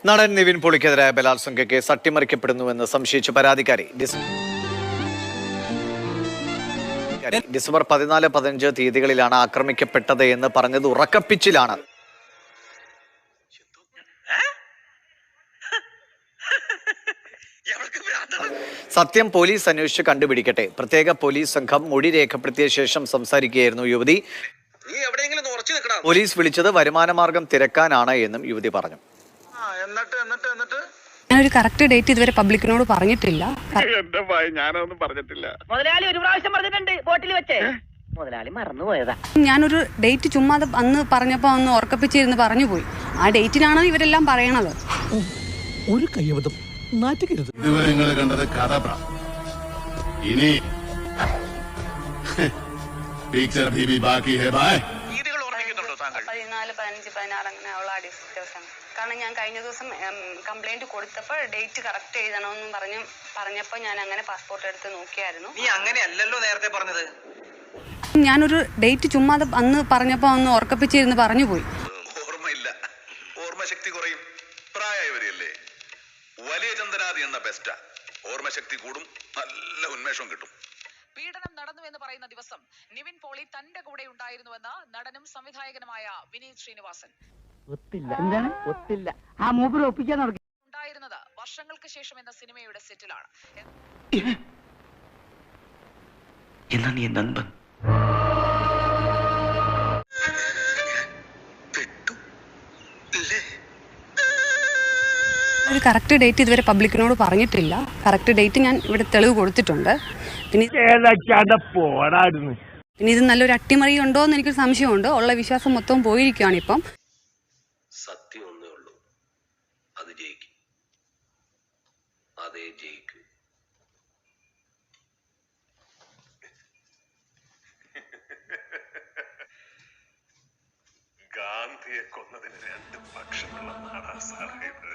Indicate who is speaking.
Speaker 1: നടൻ നിവിൻ പോളിക്കെതിരായ ബലാത്സംഗ കേസ് അട്ടിമറിക്കപ്പെടുന്നുവെന്ന് സംശയിച്ച പരാതിക്കാരി ഡിസംബർ 14-15 തീയതികളിലാണ് ആക്രമിക്കപ്പെട്ടത് എന്ന് പറഞ്ഞത് ഉറക്കപ്പിച്ചിലാണ്. സത്യം പോലീസ് അന്വേഷിച്ച് കണ്ടുപിടിക്കട്ടെ. പ്രത്യേക പോലീസ് സംഘം മൊഴി രേഖപ്പെടുത്തിയ ശേഷം സംസാരിക്കുകയായിരുന്നു യുവതി. പോലീസ് വിളിച്ചത് വരുമാനമാർഗം തിരക്കാനാണ് എന്നും യുവതി പറഞ്ഞു.
Speaker 2: ഞാനൊരു കറക്റ്റ് ഡേറ്റ് ഇതുവരെ പബ്ലിക്കിനോട് പറഞ്ഞിട്ടില്ല.
Speaker 3: മുതലാളി ഒരു പ്രാവശ്യം പറഞ്ഞിട്ടുണ്ട് ബോട്ടിൽ വെച്ചേ. മുതലാളി മറന്നുപോയതാ.
Speaker 2: ഞാനൊരു ഡേറ്റ് ചുമ്മാ അന്ന് പറഞ്ഞപ്പോ ഒന്ന് ഓർക്കപ്പിച്ചിരുന്ന് പറഞ്ഞു പോയി. ആ ഡേറ്റിനാണ് ഇവരെല്ലാം പറയണത്.
Speaker 4: ഒരു കയ്യബദ്ധം നാറ്റുകരുത്.
Speaker 5: ഇതുവരെ കണ്ടത് കഥ. ഇനി പിക്ചർ भी बाकी है भाई.
Speaker 2: 14, 15, 16 അങ്ങനെ ഉള്ള ഡിസ്കഷൻ. കാരണം ഞാൻ കഴിഞ്ഞ ദിവസം കംപ്ലൈന്റ് കൊടുത്തപ്പോൾ ഡേറ്റ് കറക്റ്റ് എഴുതണമെന്ന് പറഞ്ഞപ്പോൾ ഞാൻ അങ്ങനെ പാസ്പോർട്ട് എടുത്ത് നോക്കിയായിരുന്നു.
Speaker 6: നീ അങ്ങനെയല്ലല്ലോ നേരത്തെ പറഞ്ഞത്.
Speaker 2: ഞാനൊരു ഡേറ്റ് ചുമ്മാ അന്ന് പറഞ്ഞപ്പോ ഒന്ന് ഓർക്കപ്പിച്ചിരുന്ന് പറഞ്ഞു പോയി.
Speaker 7: ഓർമ്മയില്ല, ഓർമ്മശക്തി കുറയും. പ്രായമായവരെയല്ലേ. വലിയ ചന്ദനാദി എന്ന ബെസ്റ്റാ. ഓർമ്മശക്തി കൂടും, നല്ല ഉന്മേഷം കിട്ടും.
Speaker 8: പീഡനം നടന്നു എന്ന് പറയുന്ന ദിവസം നിവിൻ പോളി തന്റെ കൂടെ ഉണ്ടായിരുന്നുവെന്ന് നടനും സംവിധായകനുമായ വിനീത് ശ്രീനിവാസൻ. ഉണ്ടായിരുന്നത് വർഷങ്ങൾക്ക് ശേഷം എന്ന സിനിമയുടെ സെറ്റിലാണ്.
Speaker 6: എന്നാ നീ നൻപൻ.
Speaker 2: ഒരു കറക്റ്റ് ഡേറ്റ് ഇതുവരെ പബ്ലിക്കിനോട് പറഞ്ഞിട്ടില്ല. കറക്റ്റ് ഡേറ്റ് ഞാൻ ഇവിടെ തെളിവ് കൊടുത്തിട്ടുണ്ട്. പിന്നെ ഇത് നല്ലൊരു അട്ടിമറി ഉണ്ടോ എന്ന് എനിക്കൊരു സംശയമുണ്ട്. ഉള്ള വിശ്വാസം മൊത്തം പോയിരിക്കുകയാണ് ഇപ്പം.
Speaker 9: സത്യം ഒന്നേ ഉള്ളൂ, അത് ജയിക്കും. അതേ ജയിക്കും.
Speaker 7: ഗാന്ധിയെ കൊന്നതിന് 2 പക്ഷമുള്ള നാടാ സാറേ ഇത്.